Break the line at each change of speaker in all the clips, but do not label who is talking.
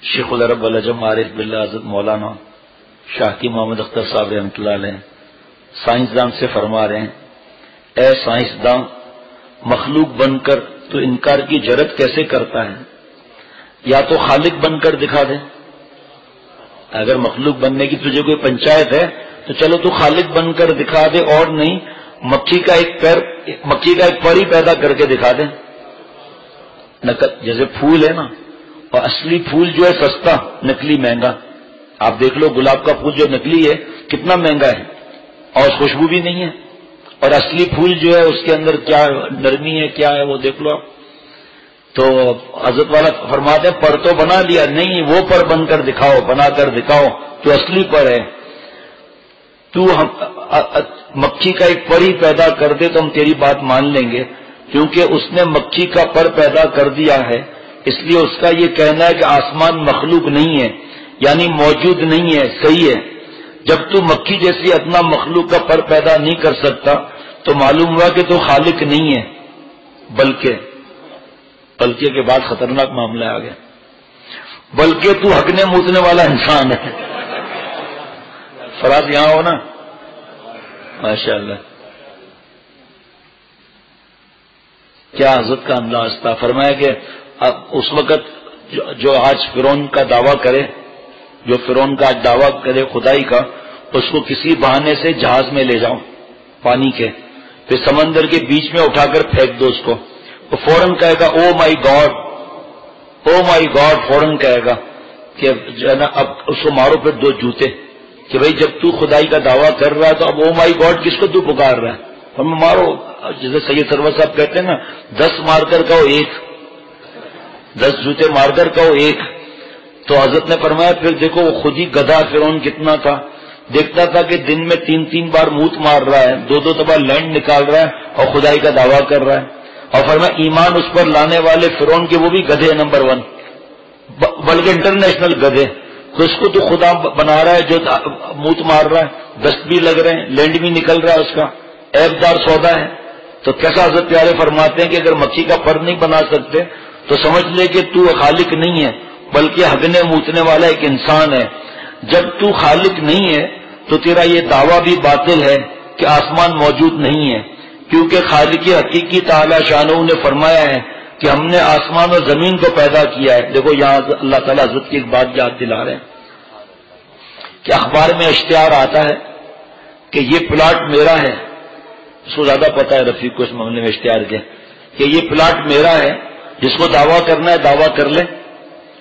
شیخ العرب والعجم عارف باللہ حضرت مولانا شاہکی محمد اختر صاحب رحمۃ اللہ علیہ سائنسدان سے فرما رہے ہیں، اے سائنسداں، مخلوق بن کر تو انکار کی جرت کیسے کرتا ہے؟ یا تو خالق بن کر دکھا دے، اگر مخلوق بننے کی تجھے کوئی پنچایت ہے تو چلو تو خالق بن کر دکھا دے، اور نہیں مکھی کا ایک پر ہی پیدا کر کے دکھا دے۔ جیسے پھول ہے نا، اور اصلی پھول جو ہے سستا، نکلی مہنگا۔ آپ دیکھ لو گلاب کا پھول جو نکلی ہے کتنا مہنگا ہے اور خوشبو بھی نہیں ہے، اور اصلی پھول جو ہے اس کے اندر کیا نرمی ہے، کیا ہے وہ دیکھ لو آپ۔ تو حضرت والا فرماتے ہیں پر تو بنا لیا، نہیں وہ پر بن کر دکھاؤ، بنا کر دکھاؤ تو اصلی پر ہے۔ تو مکھی کا ایک پر ہی پیدا کر دے تو ہم تیری بات مان لیں گے، کیونکہ اس نے مکھی کا پر پیدا کر دیا ہے، اس لیے اس کا یہ کہنا ہے کہ آسمان مخلوق نہیں ہے، یعنی موجود نہیں ہے، صحیح ہے۔ جب تو مکھی جیسی ادنا مخلوق کا پر پیدا نہیں کر سکتا تو معلوم ہوا کہ تو خالق نہیں ہے، بلکہ کے بعد خطرناک معاملہ آ گیا، بلکہ تو ہگنے موتنے والا انسان ہے۔ فراز یہاں ہو نا، ماشاء اللہ، کیا حضرت کا انداز تھا۔ فرمایا کہ اب اس وقت جو آج فرعون کا دعویٰ کرے، جو فرعون کا آج دعویٰ کرے خدائی کا، اس کو کسی بہانے سے جہاز میں لے جاؤ پانی کے، پھر سمندر کے بیچ میں اٹھا کر پھینک دو اس کو، وہ فوراً کہے گا او مائی گاڈ، او مائی گاڈ، فوراً کہے گا کہ جو ہے نا اب اس کو مارو پھر دو جوتے، کہ بھائی جب تو خدائی کا دعویٰ کر رہا ہے تو اب او مائی گاڈ کس کو تو پکار رہا ہے؟ ہم مارو، جیسے سید سرور صاحب کہتے ہیں نا 10 مار کر کہو ایک، 10 جوتے مار کر کہو ایک۔ تو حضرت نے فرمایا پھر دیکھو وہ خود ہی گدھا فرعون کتنا تھا، دیکھتا تھا کہ دن میں 3 بار موت مار رہا ہے، 2 دفعہ لینڈ نکال رہا ہے اور خدائی کا دعویٰ کر رہا ہے، اور فرمایا ایمان اس پر لانے والے فرعون کے وہ بھی گدھے نمبر 1، بلکہ انٹرنیشنل گدھے۔ تو اس کو تو خدا بنا رہا ہے جو موت مار رہا ہے، دست بھی لگ رہے ہیں، لینڈ بھی نکل رہا ہے، اس کا عیب دار سودا ہے۔ تو کیسا حضرت پیارے فرماتے ہیں کہ اگر مکھی کا پر نہیں بنا سکتے تو سمجھ لے کہ تو خالق نہیں ہے، بلکہ ہگنے موتنے والا ایک انسان ہے۔ جب تو خالق نہیں ہے تو تیرا یہ دعویٰ بھی باطل ہے کہ آسمان موجود نہیں ہے، کیونکہ خالق حقیقی تعالی شانہ نے فرمایا ہے کہ ہم نے آسمان اور زمین کو پیدا کیا ہے۔ دیکھو یہاں اللہ تعالیٰ حضرت کی ایک بات یاد دلا رہے ہیں کہ اخبار میں اشتہار آتا ہے کہ یہ پلاٹ میرا ہے، اس کو زیادہ پتا ہے رفیق کو اس معاملے میں اشتہار کے، کہ یہ پلاٹ میرا ہے، جس کو دعویٰ کرنا ہے دعویٰ کر لے،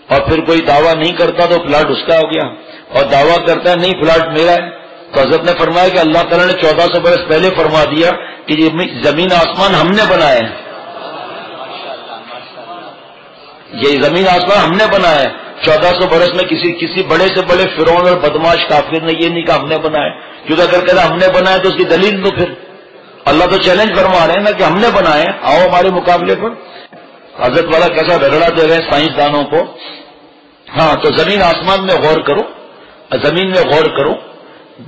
اور پھر کوئی دعویٰ نہیں کرتا تو پلاٹ اس کا ہو گیا، اور دعویٰ کرتا ہے نہیں پلاٹ میرا ہے۔ تو حضرت نے فرمایا کہ اللہ تعالیٰ نے 1400 برس پہلے فرما دیا کہ یہ زمین آسمان ہم نے بنایا ہے، یہ زمین آسمان ہم نے بنایا ہے۔ 1400 برس میں کسی بڑے سے بڑے فرعون اور بدماش کافر نے یہ نہیں کہا ہم نے بنایا، کیونکہ اگر کہتا ہم نے بنایا تو اس کی دلیل دو، پھر اللہ تو چیلنج فرما رہے ہیں نا کہ ہم نے بنایا، آؤ ہمارے مقابلے پر۔ حضرت والا کیسا رگڑا دے رہے ہیں سائنسدانوں کو۔ ہاں تو زمین آسمان میں غور کرو، زمین میں غور کرو،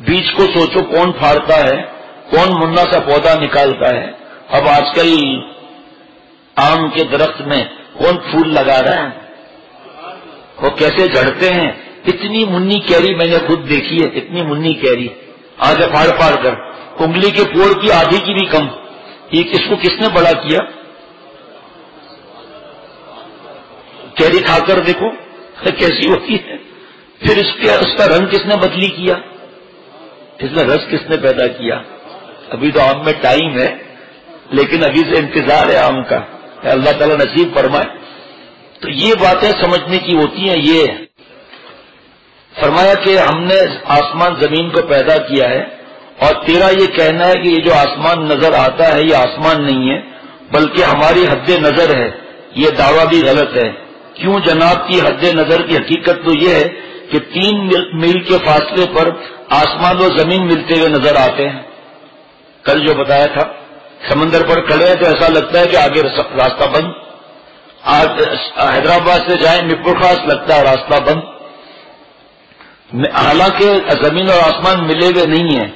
بیج کو سوچو کون پھاڑتا ہے، کون منا سا پودا نکالتا ہے۔ اب آج کل آم کے درخت میں کون پھول لگا رہا ہے، وہ کیسے جھڑتے ہیں، اتنی منی کیری میں نے خود دیکھی ہے، اتنی منی کیری آگے پھاڑ پھاڑ کر، انگلی کے پوڑ کی آدھی کی بھی کم۔ یہ اس کو کس نے بڑا کیا؟ کیری کھا کر دیکھو کیسی ہوتی ہے، پھر اس کا رنگ کس نے بدلی کیا، اس میں رس کس نے پیدا کیا۔ ابھی تو آم میں ٹائم ہے، لیکن ابھی سے انتظار ہے آم کا، اللہ تعالیٰ نصیب فرمائے۔ تو یہ باتیں سمجھنے کی ہوتی ہیں۔ یہ فرمایا کہ ہم نے آسمان زمین کو پیدا کیا ہے، اور تیرا یہ کہنا ہے کہ یہ جو آسمان نظر آتا ہے یہ آسمان نہیں ہے بلکہ ہماری حد نظر ہے، یہ دعویٰ بھی غلط ہے۔ کیوں جناب کی حد نظر کی حقیقت تو یہ ہے کہ 3 میل کے فاصلے پر آسمان و زمین ملتے ہوئے نظر آتے ہیں۔ کل جو بتایا تھا سمندر پر کھڑے ہیں تو ایسا لگتا ہے کہ آگے راستہ بند، آج حیدرآباد سے جائیں مپر خاص لگتا ہے راستہ بند، حالانکہ زمین اور آسمان ملے ہوئے نہیں ہیں۔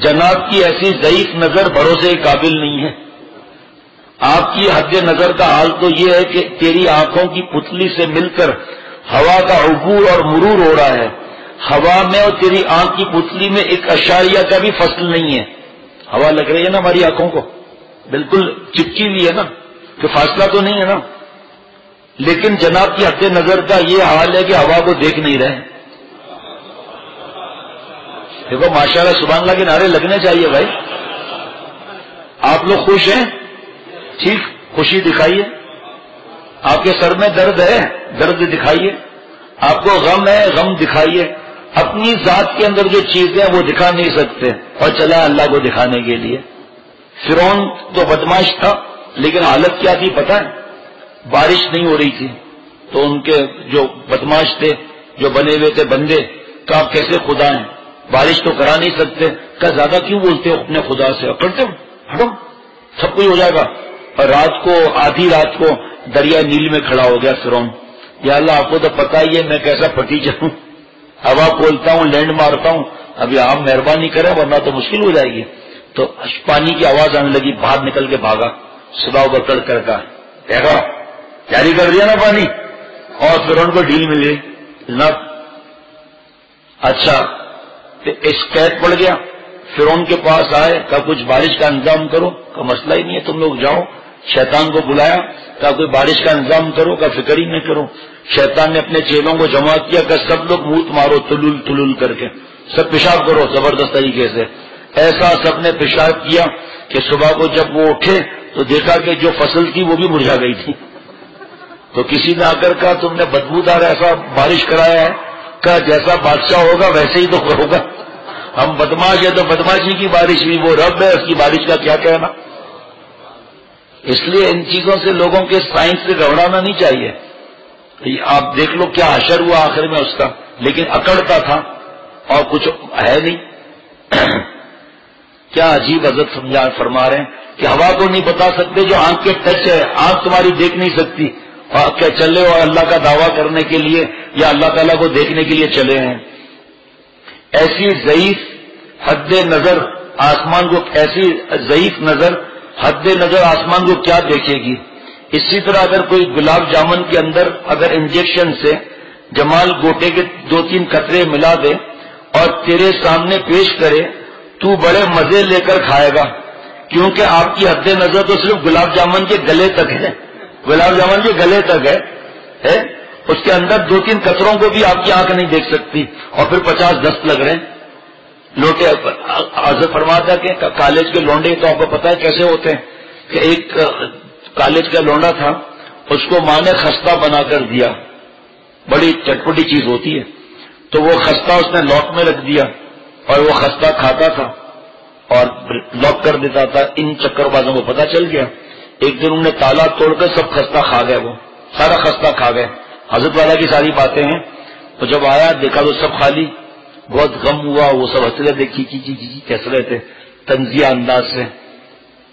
جناب کی ایسی ضعیف نظر بھروسے کے قابل نہیں ہے۔ آپ کی حد نظر کا حال تو یہ ہے کہ تیری آنکھوں کی پتلی سے مل کر ہوا کا عبور اور مرور ہو رہا ہے. ہوا میں اور تیری آنکھ کی پتلی میں ایک اشاریہ کا بھی فصل نہیں ہے. ہوا لگ رہی ہے نا ہماری آنکھوں کو, بالکل چپکی ہوئی ہے نا, کہ فاصلہ تو نہیں ہے نا. لیکن جناب کی حد نظر کا یہ حال ہے کہ ہوا کو دیکھ نہیں رہے. دیکھو ماشاءاللہ سبحان اللہ کے نعرے لگنے چاہیے بھائی. آپ لوگ خوش ہیں؟ ٹھیک, خوشی دکھائیے. آپ کے سر میں درد ہے, درد دکھائیے. آپ کو غم ہے, غم دکھائیے. اپنی ذات کے اندر جو چیزیں وہ دکھا نہیں سکتے اور چلا اللہ کو دکھانے کے لیے. فرعون تو بدماش تھا, لیکن حالت کیا تھی پتہ ہے؟ بارش نہیں ہو رہی تھی تو ان کے جو بدماش تھے, جو بنے ہوئے تھے بندے, کہ آپ کیسے خدا ہیں, بارش تو کرا نہیں سکتے. کہ زیادہ کیوں بولتے ہو اپنے خدا سے, کرتے ہو ہٹو سب کچھ ہو جائے گا. اور رات کو, آدھی رات کو دریا نیل میں کھڑا ہو گیا فرعون. یا اللہ آپ کو تو پتا ہی ہے میں کیسا پٹیچر ہوں, ہوا کھولتا ہوں, لینڈ مارتا ہوں, ابھی آپ مہربانی کریں ورنہ تو مشکل ہو جائے گی. تو پانی کی آواز آنے لگی, باہر نکل کے بھاگا. صبح بکڑ کر کا دیکھا جاری کر دیا نا پانی, اور فرعون کو ڈھیل مل گئی جناب. اچھا اسکیٹ پڑ گیا. فرعون کے پاس آئے, کہا کچھ بارش کا انتظام کرو. کا مسئلہ ہی نہیں ہے, تم لوگ جاؤ. شیطان کو بلایا, کہا کوئی بارش کا انتظام کرو. کا فکر ہی نہ کرو. شیطان نے اپنے چیلوں کو جمع کیا کہ سب لوگ موت مارو تلول تلول کر کے, سب پیشاب کرو زبردست طریقے سے. ایسا سب نے پیشاب کیا کہ صبح کو جب وہ اٹھے تو دیکھا کہ جو فصل تھی وہ بھی مرجھا گئی تھی. تو کسی نے آ کر کہا تم نے بدبودار ایسا بارش کرایا ہے. کہا جیسا بادشاہ ہوگا ویسے ہی تو ہوگا, ہم بدماش ہے تو بدماشی کی بارش ہوئی, وہ رب ہے, اس کی بارش کا کیا کہنا. اس لیے ان چیزوں سے لوگوں کے سائنس سے گھبرانا نہیں چاہیے. آپ دیکھ لو کیا حشر ہوا آخر میں اس کا, لیکن اکڑتا تھا اور کچھ ہے نہیں. کیا عجیب حضرت سمجھا فرما رہے ہیں کہ ہوا کو نہیں بتا سکتے جو آنکھ کے ٹچ ہے, آنکھ تمہاری دیکھ نہیں سکتی, اور کیا چلے اور اللہ کا دعویٰ کرنے کے لیے یا اللہ تعالیٰ کو دیکھنے کے لیے چلے ہیں. ایسی ضعیف حد نظر آسمان کو, ایسی ضعیف نظر حد نظر آسمان کو کیا دیکھے گی. اسی طرح اگر کوئی گلاب جامن کے اندر اگر انجیکشن سے جمال گوٹے کے 2-3 قطرے ملا دے اور تیرے سامنے پیش کرے, تو بڑے مزے لے کر کھائے گا, کیونکہ آپ کی حد نظر تو صرف گلاب جامن کے گلے تک ہے, گلاب جامن کے گلے تک ہے. اس کے اندر 2-3 قطروں کو بھی آپ کی آنکھ نہیں دیکھ سکتی, اور پھر 50 دست لگ رہے ہیں. لوٹے حضرت فرماتا کہ کالج کے لونڈے تو آپ کو پتا ہے کیسے ہوتے ہیں, کہ ایک کالج کا لونڈا تھا, اس کو ماں نے خستہ بنا کر دیا, بڑی چٹپٹی چیز ہوتی ہے, تو وہ خستہ اس نے لاک میں رکھ دیا اور وہ خستہ کھاتا تھا اور لاک کر دیتا تھا. ان چکر بازوں کو پتا چل گیا. ایک دن انہوں نے تالا توڑ کر سب خستہ کھا گئے, وہ سارا خستہ کھا گئے. حضرت والا کی ساری باتیں ہیں. تو جب آیا دیکھا تو سب خالی, بہت غم ہوا. وہ سب ہنس رہے تھے, کی کیسے رہے تھے تنزیہ انداز سے.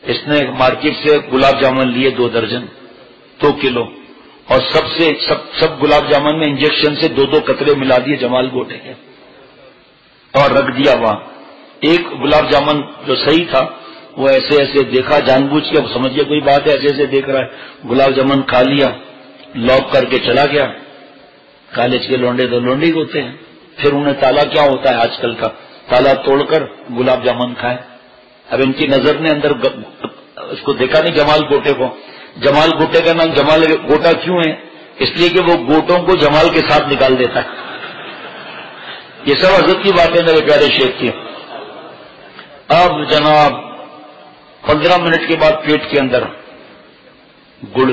اس نے مارکیٹ سے گلاب جامن لیے 2 درجن 2 کلو, اور سب گلاب جامن میں انجیکشن سے 2-2 قطرے ملا دیے جمال گوٹے کے, اور رکھ دیا وہاں. ایک گلاب جامن جو صحیح تھا وہ ایسے ایسے دیکھا, جان بوجھ کے سمجھیے کوئی بات ہے, ایسے ایسے دیکھ رہا ہے, گلاب جامن کھا لیا, لاک کر کے چلا گیا. کالج کے لونڈے تو لونڈے ہوتے ہیں. پھر انہیں تالا کیا ہوتا ہے آج کل کا, تالا توڑ کر گلاب جامن کھائے. اب ان کی نظر نے اندر اس کو دیکھا نہیں جمال گوٹے کو. جمال گوٹے کا نام جمال گوٹا کیوں ہے؟ اس لیے کہ وہ گوٹوں کو جمال کے ساتھ نکال دیتا ہے. یہ سب حضرت کی باتیں میرے پیارے شیخ کی. اب جناب 15 منٹ کے بعد پیٹ کے اندر گڑ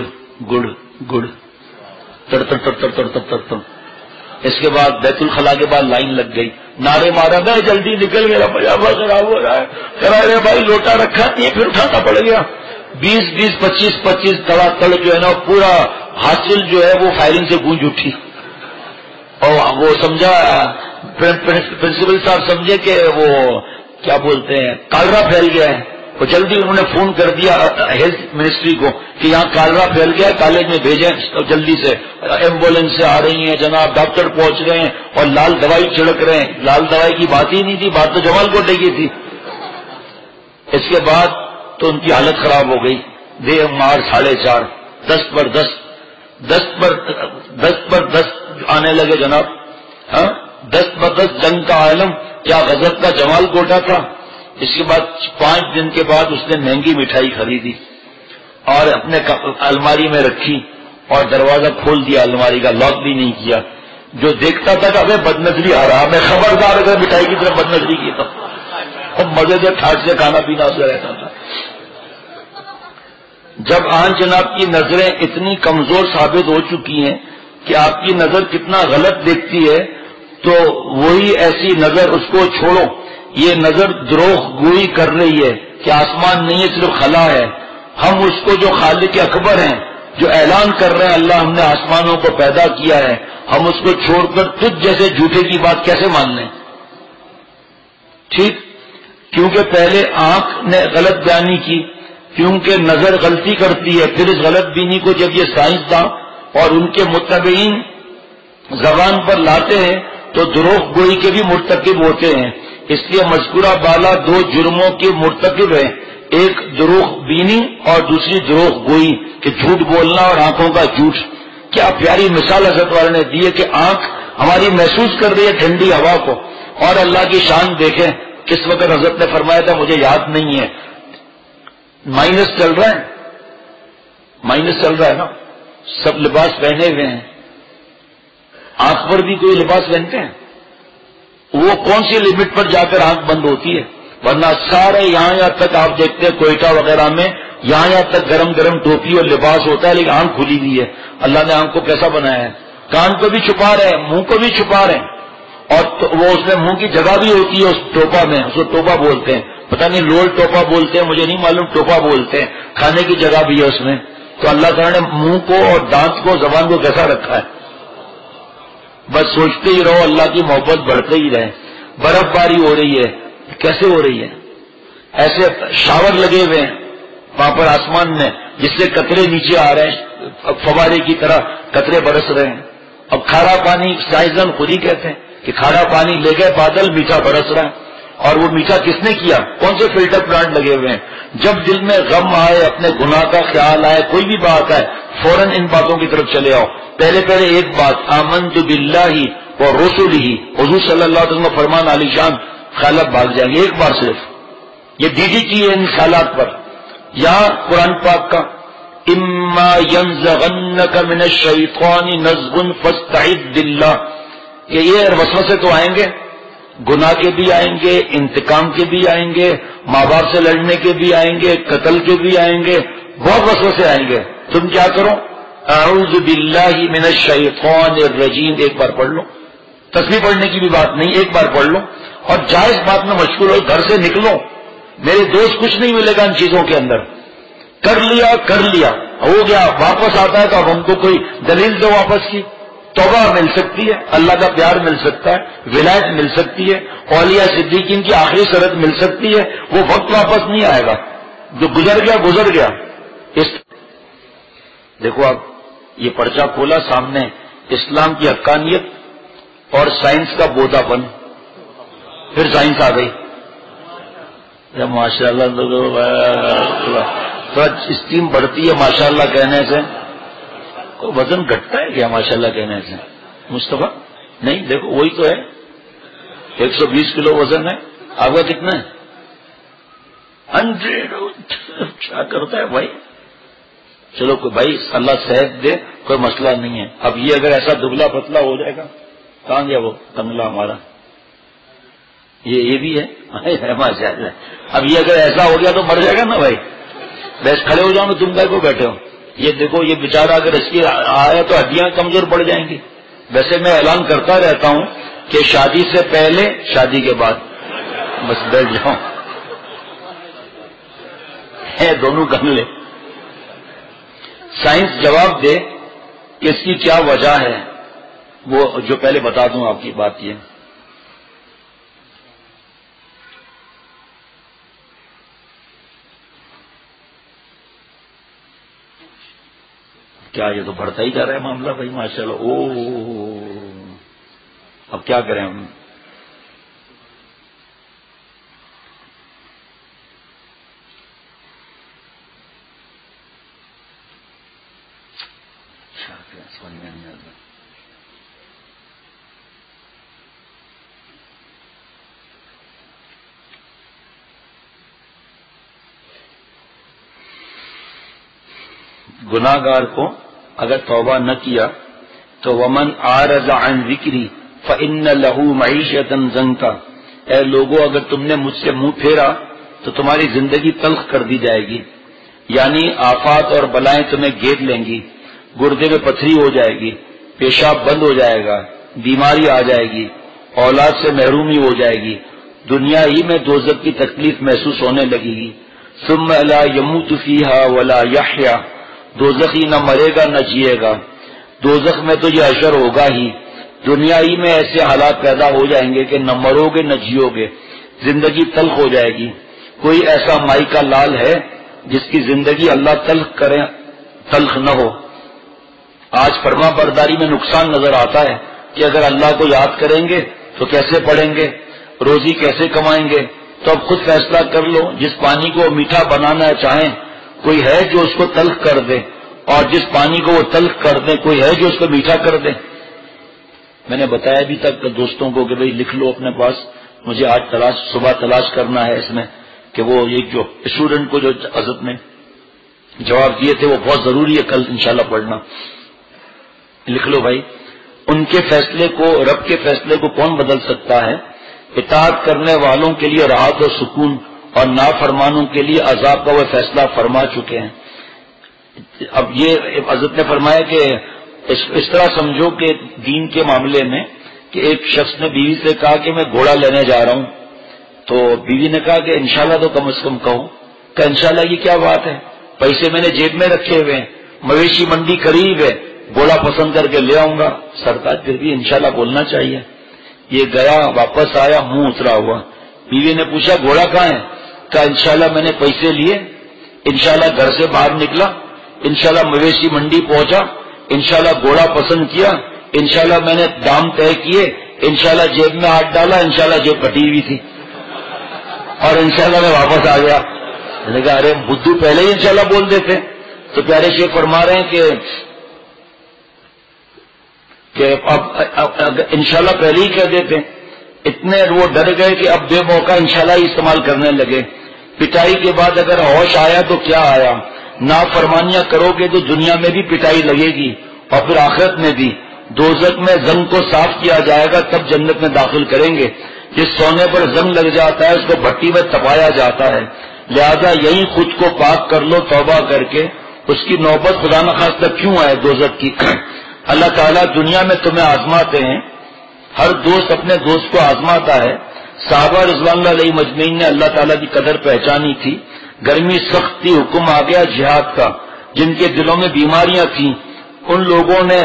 گڑ گڑ تڑ تڑ تڑ تڑ تڑ تڑ تڑ. اس کے بعد بیت الخلا کے بعد لائن لگ گئی, نعرے مارا, میں جلدی نکل, میرا پجامہ خراب ہو رہا ہے. کرا رہے بھائی لوٹا رکھا نہیں, پھر اٹھانا پڑ گیا. 20 25 تڑا تڑ جو ہے نا پورا حاصل جو ہے وہ فائرنگ سے گونج اٹھی. اور وہ سمجھا پرنسپل صاحب سمجھے کہ وہ کیا بولتے ہیں کالرا پھیل گیا ہے. تو جلدی انہوں نے فون کر دیا ہیلتھ منسٹری کو کہ یہاں کالرا پھیل گیا ہے, کالج میں بھیجیں جلدی سے. ایمبولینس سے آ رہی ہیں جناب, ڈاکٹر پہنچ رہے ہیں اور لال دوائی چھڑک رہے ہیں. لال دوائی کی بات ہی نہیں تھی, بات تو جمال کوٹے کی تھی. اس کے بعد تو ان کی حالت خراب ہو گئی. دیہ مار 4.5, 10 پر 10 آنے لگے جناب. ہاں 10 جنگ کا عالم، کیا غضب کا جمال کوٹا تھا. اس کے بعد 5 دن کے بعد اس نے مہنگی مٹھائی خریدی اور اپنے الماری میں رکھی اور دروازہ کھول دیا الماری کا، لاک بھی نہیں کیا. جو دیکھتا تھا کہ ابھی بدنظری آ رہا، میں خبردار اگر مٹھائی کی طرف بدنظری کی تو اب مزے سے ٹھاٹ سے کھانا پینا اسے رہتا تھا. جب آن جناب کی نظریں اتنی کمزور ثابت ہو چکی ہیں کہ آپ کی نظر کتنا غلط دیکھتی ہے، تو وہی ایسی نظر اس کو چھوڑو. یہ نظر دروغ گوئی کر رہی ہے کہ آسمان نہیں ہے صرف خلا ہے. ہم اس کو جو خالق اکبر ہیں، جو اعلان کر رہے ہیں اللہ ہم نے آسمانوں کو پیدا کیا ہے، ہم اس کو چھوڑ کر تجھ جیسے جھوٹے کی بات کیسے مان لیں؟ ٹھیک، کیونکہ پہلے آنکھ نے غلط بیانی کی، کیونکہ نظر غلطی کرتی ہے. پھر اس غلط بینی کو جب یہ سائنسداں اور ان کے متبعین زبان پر لاتے ہیں تو دروغ گوئی کے بھی مرتکب ہوتے ہیں. اس لیے مذکورہ بالا 2 جرموں کے مرتکب ہیں، ایک دروغ بینی اور دوسری دروغ گوئی، کہ جھوٹ بولنا اور آنکھوں کا جھوٹ. کیا پیاری مثال حضرت والے نے دی ہے کہ آنکھ ہماری محسوس کر رہی ہے ٹھنڈی ہوا کو، اور اللہ کی شان دیکھیں کس وقت حضرت نے فرمایا تھا مجھے یاد نہیں ہے، مائنس چل رہا ہے، مائنس چل رہا ہے نا، سب لباس پہنے ہوئے ہیں، آنکھ پر بھی کوئی لباس پہنتے ہیں؟ وہ کون سی لمٹ پر جا کر آنکھ بند ہوتی ہے؟ ورنہ سارے یہاں تک آپ دیکھتے ہیں کوئٹہ وغیرہ میں یہاں تک گرم گرم ٹوپی اور لباس ہوتا ہے، لیکن آنکھ کھلی ہوئی ہے. اللہ نے آنکھ کو کیسا بنایا ہے؟ کان کو بھی چھپا رہے ہیں، منہ کو بھی چھپا رہے ہیں، اور وہ اس میں منہ کی جگہ بھی ہوتی ہے اس ٹوپا میں، اس کو ٹوپا بولتے ہیں. پتہ نہیں لول ٹوپا بولتے ہیں، مجھے نہیں معلوم، ٹوپا بولتے ہیں. کھانے کی جگہ بھی ہے اس میں. تو اللہ تعالیٰ نے منہ کو اور دانت کو زبان کو کیسا رکھا ہے؟ بس سوچتے ہی رہو، اللہ کی محبت بڑھتے ہی رہے. برف باری ہو رہی ہے، کیسے ہو رہی ہے؟ ایسے شاور لگے ہوئے ہیں وہاں پر آسمان میں، جس سے قطرے نیچے آ رہے ہیں، فوارے کی طرح قطرے برس رہے ہیں. اب کھارا پانی سائنسدان خود ہی کہتے ہیں کہ کھارا پانی لے گئے بادل، میٹھا برس رہا ہے. اور وہ میٹھا کس نے کیا؟ کون سے فلٹر پلانٹ لگے ہوئے ہیں؟ جب دل میں غم آئے، اپنے گناہ کا خیال آئے، کوئی بھی بات آئے، فوراً ان باتوں کی طرف چلے آؤ. پہلے ایک بات، آمنت باللہ و رسولہ، حضور صلی اللہ علیہ وسلم کا فرمان عالی شان، خیالات بھاگ جائیں گے. ایک بار صرف یہ ڈیڈی کی ہے ان خیالات پر. یہاں قرآن پاک کا اما ینزغنک من الشیطان نزغ فاستعذ باللہ، یہ وسوسے تو آئیں گے، گناہ کے بھی آئیں گے، انتقام کے بھی آئیں گے، ماں باپ سے لڑنے کے بھی آئیں گے، قتل کے بھی آئیں گے، بہت وسوسے آئیں گے. تم کیا کرو؟ اعوذ باللہ من الشیطان الرجیم، ایک بار پڑھ لو. تسبیح پڑھنے کی بھی بات نہیں، ایک بار پڑھ لو اور جائز بات میں مشغول ہو. گھر سے نکلو، میرے دوست کچھ نہیں ملے گا ان چیزوں کے اندر. کر لیا ہو گیا، واپس آتا ہے تو اب ہم کو کوئی دلیل دو واپس کی. توبہ مل سکتی ہے، اللہ کا پیار مل سکتا ہے، ولایت مل سکتی ہے، اولیاء صدیقین کی آخری شرط مل سکتی ہے. وہ وقت واپس نہیں آئے گا، جو گزر گیا. دیکھو آپ یہ پرچہ کھولا سامنے، اسلام کی حقانیت اور سائنس کا بودا پن. پھر سائنس آ گئی. ماشاء اللہ تھوڑا اسٹیم بڑھتی ہے ماشاء اللہ کہنے سے. کوئی وزن گھٹتا ہے کیا ماشاء اللہ کہنے سے مصطفیٰ؟ نہیں، دیکھو وہی تو ہے، 120 کلو وزن ہے. آپ کا کتنا ہے؟ 100. کیا کرتا ہے بھائی؟ چلو کوئی بھائی اللہ صحت دے، کوئی مسئلہ نہیں ہے. اب یہ اگر ایسا دبلا پتلا ہو جائے گا، کہاں گیا وہ کنگلا ہمارا؟ یہ بھی ہے ماشاء اللہ. اب یہ اگر ایسا ہو گیا تو مر جائے گا نا بھائی. بس کھڑے ہو جاؤ نا، تم کو بیٹھے ہو. یہ دیکھو یہ بیچارہ اگر اس کی آیا تو ہڈیاں کمزور پڑ جائیں گی. ویسے میں اعلان کرتا رہتا ہوں کہ شادی سے پہلے، شادی کے بعد بس بیٹھ جاؤ. ہے دونوں کنگلے. سائنس جواب دے کہ اس کی کیا وجہ ہے. وہ جو پہلے بتا دوں آپ کی بات یہ، کیا یہ تو بڑھتا ہی جا رہا ہے معاملہ بھائی ماشاء اللہ. اب کیا کریں ہم؟ سمجھ میں نہیں آتا. گناہگار کو اگر توبہ نہ کیا تو ومن اعرض عن ذکری فإن له معیشۃ ضنکا، اے لوگو اگر تم نے مجھ سے منہ پھیرا تو تمہاری زندگی تلخ کر دی جائے گی، یعنی آفات اور بلائیں تمہیں گھیر لیں گی، گردے میں پتھری ہو جائے گی، پیشاب بند ہو جائے گا، بیماری آ جائے گی، اولاد سے محرومی ہو جائے گی، دنیا ہی میں دوزخ کی تکلیف محسوس ہونے لگے گی۔ ثم لا يموت فيها ولا يحيا، دوزخی نہ مرے گا نہ جیے گا، دوزخ میں تو یہ حشر ہوگا ہی، دنیا ہی میں ایسے حالات پیدا ہو جائیں گے کہ نہ مرو گے نہ جیو گے، زندگی تلخ ہو جائے گی۔ کوئی ایسا مائی کا لال ہے جس کی زندگی اللہ تلخ کرے تلخ نہ ہو؟ آج فرما برداری میں نقصان نظر آتا ہے کہ اگر اللہ کو یاد کریں گے تو کیسے پڑھیں گے، روزی کیسے کمائیں گے؟ تو اب خود فیصلہ کر لو، جس پانی کو میٹھا بنانا چاہیں کوئی ہے جو اس کو تلخ کر دے، اور جس پانی کو وہ تلخ کر دے کوئی ہے جو اس کو میٹھا کر دے؟ میں نے بتایا ابھی تک دوستوں کو کہ بھئی لکھ لو اپنے پاس، مجھے آج صبح تلاش کرنا ہے اس میں کہ وہ یہ جو اسٹوڈنٹ کو جو حضرت نے جواب دیے تھے وہ بہت ضروری ہے، کل انشاءاللہ پڑھنا، لکھ لو بھائی۔ ان کے فیصلے کو، رب کے فیصلے کو کون بدل سکتا ہے؟ اطاعت کرنے والوں کے لیے راحت و سکون اور نافرمانوں کے لیے عذاب کا وہ فیصلہ فرما چکے ہیں۔ اب یہ حضرت نے فرمایا کہ اس طرح سمجھو کہ دین کے معاملے میں کہ ایک شخص نے بیوی سے کہا کہ میں گھوڑا لینے جا رہا ہوں، تو بیوی نے کہا کہ انشاءاللہ تو کم از کم کہو، کہ انشاءاللہ یہ کیا بات ہے، پیسے میں نے جیب میں رکھے ہوئے ہیں، مویشی منڈی قریب ہے، گھوڑا پسند کر کے لے آؤں گا۔ سرکار پھر بھی انشاءاللہ بولنا چاہیے۔ یہ گیا، واپس آیا، منہ اترا ہوا۔ بیوی نے پوچھا گھوڑا کہاں ہے؟ کہا انشاءاللہ میں نے پیسے لیے، انشاءاللہ گھر سے باہر نکلا، انشاءاللہ مویشی منڈی پہنچا، انشاءاللہ گھوڑا پسند کیا، انشاءاللہ میں نے دام طے کیے، انشاءاللہ جیب میں ہاتھ ڈالا، انشاءاللہ جیب کٹی ہوئی تھی، اور انشاءاللہ میں واپس آ گیا۔ میں نے کہا ارے بدھو پہلے ہی انشاءاللہ بول دیتے۔ تو پیارے شیخ فرما رہے ہیں کہ اب انشاءاللہ پہلے ہی کہہ دیتے، اتنے وہ ڈر گئے کہ اب بے موقع انشاءاللہ ہی استعمال کرنے لگے۔ پٹائی کے بعد اگر ہوش آیا تو کیا آیا، نافرمانیاں کرو گے تو دنیا میں بھی پٹائی لگے گی اور پھر آخرت میں بھی۔ دوزخ میں زنگ کو صاف کیا جائے گا تب جنت میں داخل کریں گے۔ جس سونے پر زنگ لگ جاتا ہے اس کو بھٹی میں تپایا جاتا ہے، لہذا یہی خود کو پاک کر لو توبہ کر کے۔ اس کی نوبت خدا نخواستہ کیوں آئے دوزخ کی؟ اللہ تعالیٰ دنیا میں تمہیں آزماتے ہیں، ہر دوست اپنے دوست کو آزماتا ہے۔ صحابہ رضوان اللہ علیہ مجمعین نے اللہ تعالیٰ کی قدر پہچانی تھی، گرمی سخت تھی، حکم آ گیا جہاد کا، جن کے دلوں میں بیماریاں تھیں ان لوگوں نے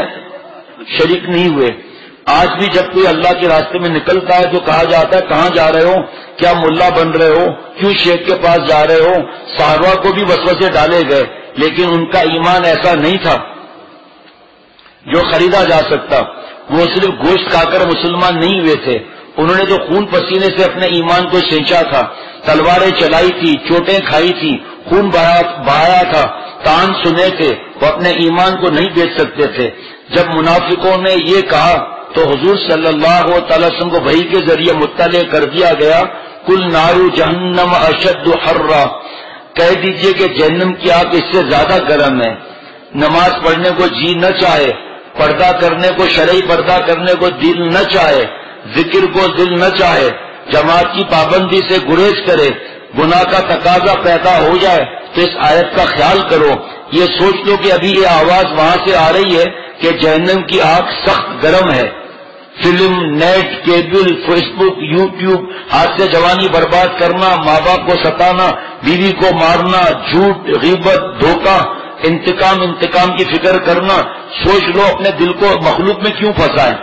شریک نہیں ہوئے۔ آج بھی جب کوئی اللہ کے راستے میں نکلتا ہے تو کہا جاتا ہے کہاں جا رہے ہو، کیا ملا بن رہے ہو، کیوں شیخ کے پاس جا رہے ہو؟ صحابہ کو بھی وسوسے ڈالے گئے لیکن ان کا ایمان ایسا نہیں تھا جو خریدا جا سکتا۔ وہ صرف گوشت کھا کر مسلمان نہیں ہوئے تھے، انہوں نے تو خون پسینے سے اپنے ایمان کو سینچا تھا، تلواریں چلائی تھی، چوٹیں کھائی تھی، خون بہایا تھا، تان سنے تھے، وہ اپنے ایمان کو نہیں بیچ سکتے تھے۔ جب منافقوں نے یہ کہا تو حضور صلی اللہ تعالی وسلم کو وحی کے ذریعے مطلع کر دیا گیا، کل نارو جہنم اشد حرا، کہہ دیجئے کہ جہنم کی آگ اس سے زیادہ گرم ہے۔ نماز پڑھنے کو جی نہ چاہے، پردہ کرنے کو، شرعی پردہ کرنے کو دل نہ چاہے، ذکر کو دل نہ چاہے، جماعت کی پابندی سے گریز کرے، گناہ کا تقاضا پیدا ہو جائے تو اس آیت کا خیال کرو۔ یہ سوچ لو کہ ابھی یہ آواز وہاں سے آ رہی ہے کہ جہنم کی آگ سخت گرم ہے۔ فلم، نیٹ، کیبل، فیس بک، یوٹیوب، ہاتھ سے جوانی برباد کرنا، ماں باپ کو ستانا، بیوی کو مارنا، جھوٹ، غیبت، دھوکہ، انتقام کی فکر کرنا۔ سوچ لو اپنے دل کو مخلوق میں کیوں پھنسائیں،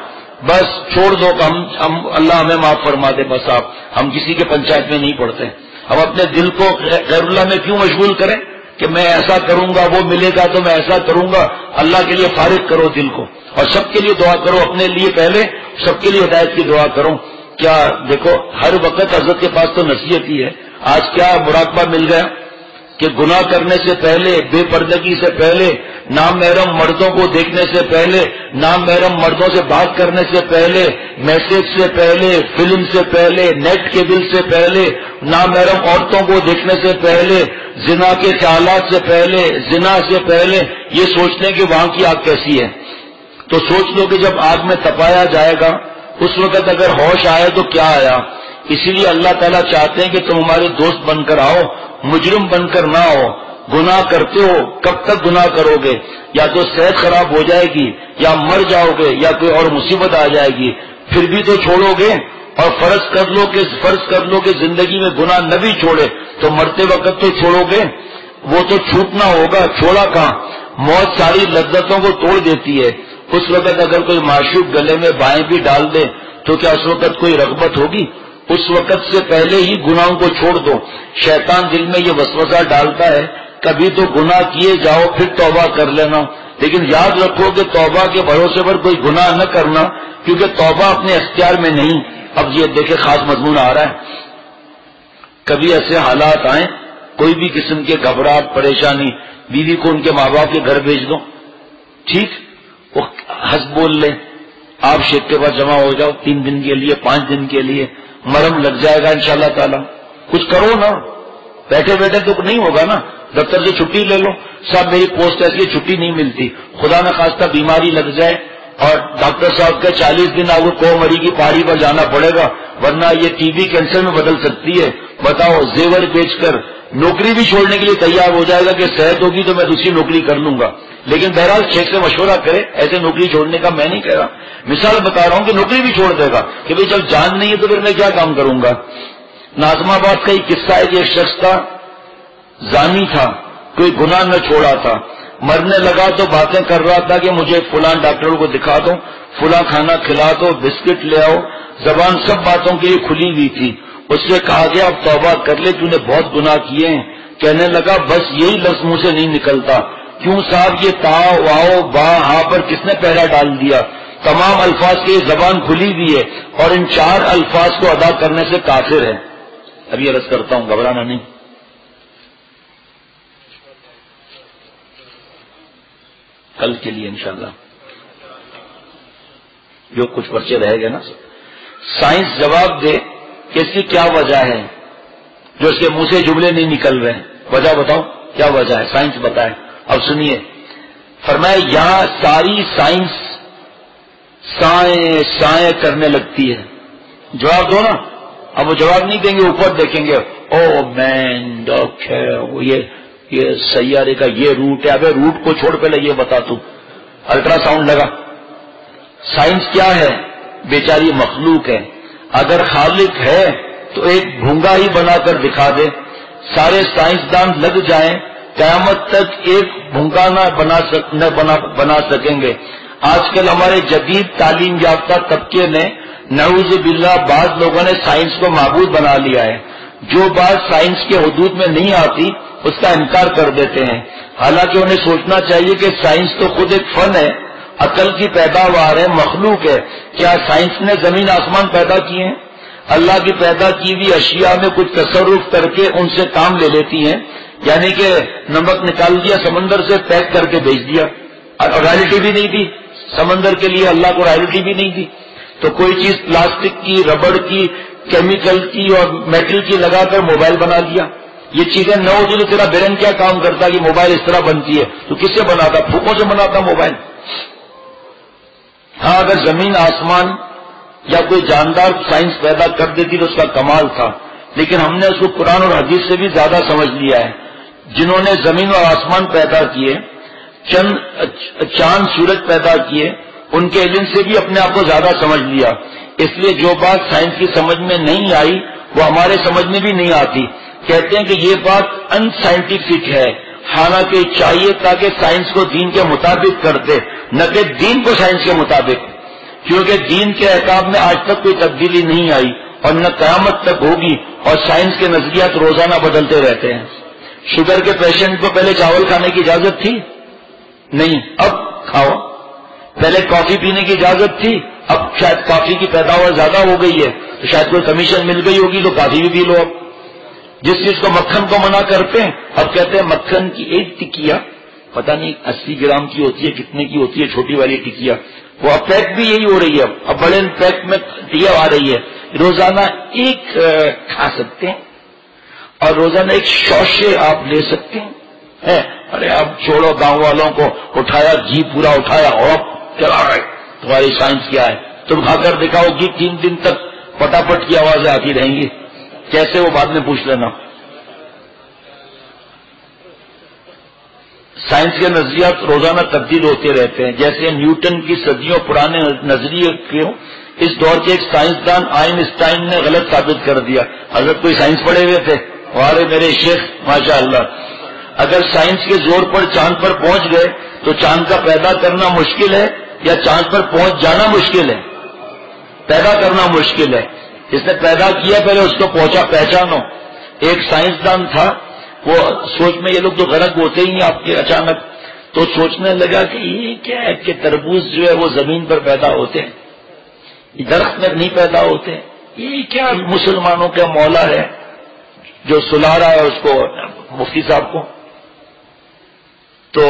بس چھوڑ دو کہ ہم اللہ ہمیں معاف فرما دے، بس ہم کسی کے پنچایت میں نہیں پڑتے۔ ہم اپنے دل کو غیر اللہ میں کیوں مشغول کریں کہ میں ایسا کروں گا وہ ملے گا تو میں ایسا کروں گا۔ اللہ کے لیے فارغ کرو دل کو، اور سب کے لیے دعا کرو، اپنے لیے پہلے، سب کے لیے ہدایت کی دعا کرو۔ کیا دیکھو ہر وقت حضرت کے پاس تو نصیحت ہی ہے، آج کیا مراقبہ مل گیا، کہ گناہ کرنے سے پہلے، بے پردگی سے پہلے، نامحرم مردوں کو دیکھنے سے پہلے، نامحرم مردوں سے بات کرنے سے پہلے، میسج سے پہلے، فلم سے پہلے، نیٹ کے بل سے پہلے، نامحرم عورتوں کو دیکھنے سے پہلے، زنا کے خیالات سے پہلے، زنا سے پہلے یہ سوچنے کہ وہاں کی آگ کیسی ہے. تو سوچ لو کہ جب آگ میں تپایا جائے گا اس وقت اگر ہوش آئے تو کیا آیا. اسی لیے اللہ تعالیٰ چاہتے ہیں کہ تم ہمارے دوست بن کر آؤ، مجرم بن کر نہ آؤ. گناہ کرتے ہو، کب تک گناہ کرو گے؟ یا تو صحت خراب ہو جائے گی، یا مر جاؤ گے، یا کوئی اور مصیبت آ جائے گی، پھر بھی تو چھوڑو گے. اور فرض کر لو کہ زندگی میں گناہ نہ بھی چھوڑے تو مرتے وقت تو چھوڑو گے. وہ تو چھوٹنا ہوگا، چھوڑا کہاں. موت ساری لذتوں کو توڑ دیتی ہے. اس وقت اگر کوئی معشوق گلے میں بائیں بھی ڈال دے تو کیا اس وقت کوئی رغبت ہوگی؟ اس وقت سے پہلے ہی گناہوں کو چھوڑ دو. شیطان دل میں یہ وسوسہ ڈالتا ہے کبھی تو گناہ کیے جاؤ پھر توبہ کر لینا، لیکن یاد رکھو کہ توبہ کے بھروسے پر کوئی گناہ نہ کرنا، کیونکہ توبہ اپنے اختیار میں نہیں. اب یہ دیکھیں خاص مضمون آ رہا ہے. کبھی ایسے حالات آئیں، کوئی بھی قسم کے گھبراہٹ، پریشانی، بیوی کو ان کے ماں باپ کے گھر بھیج دو، ٹھیک، وہ ہنس بول لے، آپ شیخ کے پاس جمع ہو جاؤ 3 دن کے لیے، 5 دن کے لیے، مرم لگ جائے گا انشاءاللہ تعالی. کچھ کرو نا، بیٹھے بیٹھے تو نہیں ہوگا نا. دفتر سے چھٹی لے لو، صاحب میری پوسٹ ایسی ہے چھٹی نہیں ملتی، خدا نہ خواستہ بیماری لگ جائے اور ڈاکٹر صاحب کا 40 دن آپ کو مری کی پہاڑی پر جانا پڑے گا ورنہ یہ ٹی بی کینسر میں بدل سکتی ہے. بتاؤ، زیور بیچ کر نوکری بھی چھوڑنے کے لیے تیار ہو جائے گا کہ صحت ہوگی تو میں دوسری نوکری کر لوں گا. لیکن بہرحال شیخ سے مشورہ کرے، ایسے نوکری چھوڑنے کا میں نہیں کہہ رہا، مثال بتا رہا ہوں کہ نوکری بھی چھوڑ دے گا کہ بھئی جب جان نہیں ہے تو پھر میں کیا کام کروں گا. ناظم آباد کا ایک قصہ ہے کہ ایک شخص تھا، زانی تھا، کوئی گناہ نہ چھوڑا تھا، مرنے لگا تو باتیں کر رہا تھا کہ مجھے فلاں ڈاکٹر کو دکھا دو، فلاں کھانا کھلا دو، بسکٹ لے آؤ. زبان سب باتوں کے لیے کھلی ہوئی تھی. اس سے کہا گیا اب توبہ کر لے، تو نے بہت گناہ کیے ہیں. کہنے لگا بس یہی لفظ منہ سے نہیں نکلتا. کیوں صاحب، یہ تا واؤ با ہاں پر کس نے پہرا ڈال دیا؟ تمام الفاظ کی زبان کھلی ہوئی ہے اور ان 4 الفاظ کو ادا کرنے سے کافر ہے. ابھی عرض کرتا ہوں، گھبرانا نہیں. کل کے لیے انشاءاللہ جو کچھ پرچے رہے گا نا، سائنس جواب دے کہ اس کی کیا وجہ ہے جو اس کے منہ سے جملے نہیں نکل رہے ہیں. وجہ بتاؤ کیا وجہ ہے، سائنس بتائے. اب سنیے، فرمایا یہاں ساری سائنس سائیں سائیں کرنے لگتی ہے. جواب دو نا. اب وہ جواب نہیں دیں گے، اوپر دیکھیں گے، او مین ڈاکٹر یہ سیارے کا یہ روٹ ہے. ابے روٹ کو چھوڑ پہلے یہ بتا تو. الٹرا ساؤنڈ لگا. سائنس کیا ہے؟ بیچاری مخلوق ہے. اگر خالق ہے تو ایک بھونگا ہی بنا کر دکھا دے. سارے سائنسدان لگ جائیں، قیامت تک ایک بھونگا نہ بنا سکیں گے. آج کل ہمارے جدید تعلیم یافتہ طبقے نے نعوذ باللہ بعض لوگوں نے سائنس کو معبود بنا لیا ہے. جو بات سائنس کے حدود میں نہیں آتی اس کا انکار کر دیتے ہیں. حالانکہ انہیں سوچنا چاہیے کہ سائنس تو خود ایک فن ہے، عقل کی پیداوار ہے، مخلوق ہے. کیا سائنس نے زمین آسمان پیدا کیے ہیں؟ اللہ کی پیدا کی ہوئی اشیاء میں کچھ تصرف کر کے ان سے کام لے لیتی ہیں. یعنی کہ نمک نکال دیا سمندر سے، پیک کر کے بھیج دیا، اور رائلٹی بھی نہیں دی سمندر کے لیے، اللہ کو رائلٹی بھی نہیں دی. تو کوئی چیز پلاسٹک کی، ربڑ کی، کیمیکل کی اور میٹل کی لگا کر موبائل بنا لیا. یہ چیزیں نہ ہوتی تو تیرا برین کیا کام کرتا کہ موبائل اس طرح بنتی ہے؟ تو کس سے بناتا؟ پھوکوں سے بناتا موبائل. ہاں اگر زمین آسمان یا کوئی جاندار سائنس پیدا کر دیتی تو اس کا کمال تھا، لیکن ہم نے اس کو قرآن اور حدیث سے بھی زیادہ سمجھ لیا ہے. جنہوں نے زمین اور آسمان پیدا کیے، چاند سورج پیدا کیے، ان کے علم سے بھی اپنے آپ کو زیادہ سمجھ لیا. اس لیے جو بات سائنس کی سمجھ میں نہیں آئی وہ ہمارے سمجھ میں بھی نہیں آتی. کہتے ہیں کہ یہ بات ان سائنٹیفک ہے، حالانکہ چاہیے تاکہ سائنس کو دین کے مطابق کرتے، نہ کہ دین کو سائنس کے مطابق، کیونکہ دین کے احکام میں آج تک کوئی تبدیلی نہیں آئی اور نہ قیامت تک ہوگی، اور سائنس کے نظریات روزانہ بدلتے رہتے ہیں. شوگر کے پیشنٹ کو پہلے چاول کھانے کی اجازت تھی؟ نہیں، اب کھاؤ. پہلے کافی پینے کی اجازت تھی، اب شاید کافی کی پیداوار زیادہ ہو گئی ہے تو شاید کوئی کمیشن مل گئی ہوگی تو کافی بھی پی لو. اب جس چیز کو مکھن کو منع کرتے ہیں، اب کہتے ہیں مکھن کی ایک ٹکیا پتہ نہیں 80 گرام کی ہوتی ہے، کتنے کی ہوتی ہے چھوٹی والی ٹکیا، وہ اب پیک بھی یہی ہو رہی ہے، اب بڑے پیک میں ٹکیا آ رہی ہے، روزانہ ایک کھا سکتے ہیں اور روزانہ ایک شوشے آپ لے سکتے ہیں۔ ارے اب چھوڑو، گاؤں والوں کو اٹھایا، جی پورا اٹھایا اور چلا رہے، تمہاری سائنس کیا ہے؟ تم کھا کر دکھاؤ گی، 3 دن تک پٹاپٹ کی آوازیں آتی رہیں گی، کیسے وہ بعد میں پوچھ لینا۔ سائنس کے نظریات روزانہ تبدیل ہوتے رہتے ہیں، جیسے نیوٹن کی صدیوں پرانے نظریے کیوں اس دور کے ایک سائنسدان آئنسٹائن نے غلط ثابت کر دیا۔ حضرت کوئی سائنس پڑھے ہوئے تھے، ہمارے میرے شیخ ماشاء اللہ، اگر سائنس کے زور پر چاند پر پہنچ گئے تو چاند کا پیدا کرنا مشکل ہے یا چاند پر پہنچ جانا مشکل ہے؟ پیدا کرنا مشکل ہے، جس نے پیدا کیا پہلے اس کو پہچانو۔ ایک سائنسدان تھا، وہ سوچ میں، یہ لوگ تو غرق ہوتے ہی ہیں آپ کے اچانک، تو سوچنے لگا کہ یہ کیا ہے کہ تربوز جو ہے وہ زمین پر پیدا ہوتے ہیں، درخت میں نہیں پیدا ہوتے، یہ کیا مسلمانوں کا مولا ہے جو سلا رہا ہے اس کو، مفتی صاحب کو۔ تو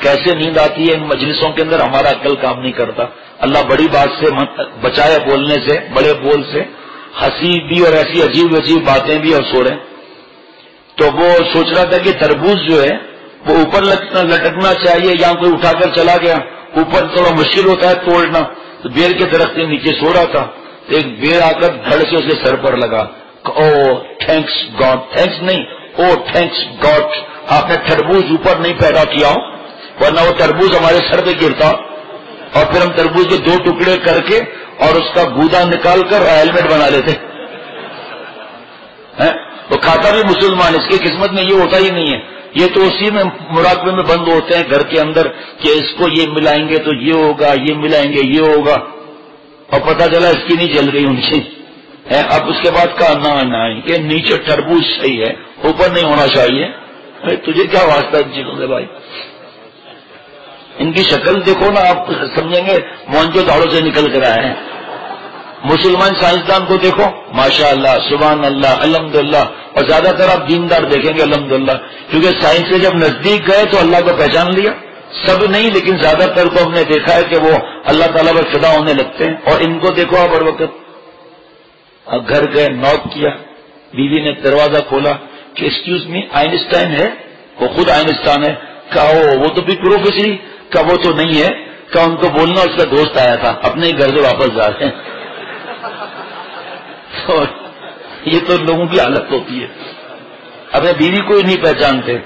کیسے نیند آتی ہے ان مجلسوں کے اندر، ہمارا عقل کام نہیں کرتا۔ اللہ بڑی بات سے بچائے بولنے سے، بڑے بول سے، ہنسی بھی اور ایسی عجیب عجیب باتیں بھی اور سوڑیں۔ تو وہ سوچ رہا تھا کہ تربوز جو ہے وہ اوپر لٹکنا چاہیے، یا کوئی اٹھا کر چلا گیا، اوپر تھوڑا مشکل ہوتا ہے توڑنا، تو بیر کے درخت کے نیچے سو رہا تھا، تو ایک بیر آ کر دھڑ سے اسے سر پر لگا، او تھینکس گاڈ، تھینکس نہیں، او تھینکس گاڈ، آپ نے تربوز اوپر نہیں پیدا کیا ہو، ورنہ وہ تربوز ہمارے سر پہ گرتا اور پھر ہم تربوز کے 2 ٹکڑے کر کے اور اس کا گودا نکال کر ہیلمٹ بنا لیتے۔ وہ کھاتا بھی مسلمان، اس کی قسمت میں یہ ہوتا ہی نہیں ہے، یہ تو اسی میں مراقبے میں بند ہوتے ہیں گھر کے اندر کہ اس کو یہ ملائیں گے تو یہ ہوگا، یہ ملائیں گے یہ ہوگا، اور پتہ چلا اس کی نہیں چل رہی ان کی ہے۔ اب اس کے بعد کہا نہ کہ نیچے تربوز صحیح ہے، اوپر نہیں ہونا چاہیے۔ تجھے کیا واسطہ ان چیزوں سے بھائی؟ ان کی شکل دیکھو نا، آپ سمجھیں گے مونجو داڑوں سے نکل کر آئے ہیں۔ مسلمان سائنسدان کو دیکھو ماشاء اللہ، سبحان اللہ، الحمدللہ، اور زیادہ تر آپ دیندار دیکھیں گے الحمدللہ، کیونکہ سائنس سے جب نزدیک گئے تو اللہ کو پہچان لیا۔ سب نہیں لیکن زیادہ تر کو ہم نے دیکھا ہے کہ وہ اللہ تعالیٰ پر فدا ہونے لگتے ہیں۔ اور ان کو دیکھو آپ ہر وقت، اب گھر گئے، نوک کیا، بیوی نے دروازہ کھولا کہ ایکسکیوز می آئنسٹائن ہے؟ وہ خود آئنسٹائن ہے۔ کہا وہ تو بھی پروفیسر، کہا وہ تو نہیں ہے، کہا ان کو بولنا اس کا دوست آیا تھا، اپنے ہی گھر سے واپس جا رہے ہیں۔ یہ تو لوگوں کی حالت ہوتی ہے، اپنے بیوی کو ہی نہیں پہچانتے۔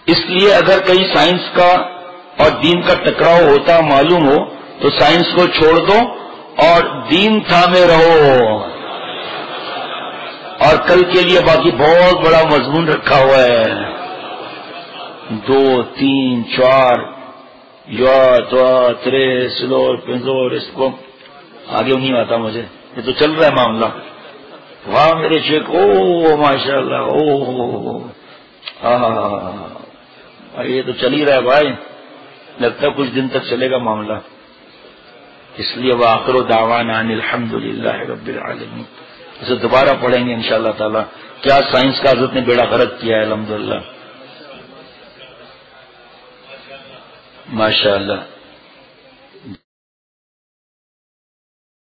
اس لیے اگر کہیں سائنس کا اور دین کا ٹکراؤ ہوتا معلوم ہو تو سائنس کو چھوڑ دو اور دین تھامے رہو، اور کل کے لیے باقی بہت بڑا مضمون رکھا ہوا ہے، 2 3 4 یا 3 سلور پنزور، اس کو آگے نہیں آتا مجھے، یہ تو چل رہا ہے معاملہ۔ واہ میرے شیخ، او ماشاء اللہ، او یہ تو چل ہی رہا ہے بھائی، لگتا ہے کچھ دن تک چلے گا معاملہ۔ اس لیے وآخر دعوانا ان الحمد للہ رب العالمین، اسے دوبارہ پڑھیں گے انشاءاللہ تعالی، کیا سائنس کا حضرت نے بیڑا غرق کیا ہے الحمدللہ، ماشاءاللہ۔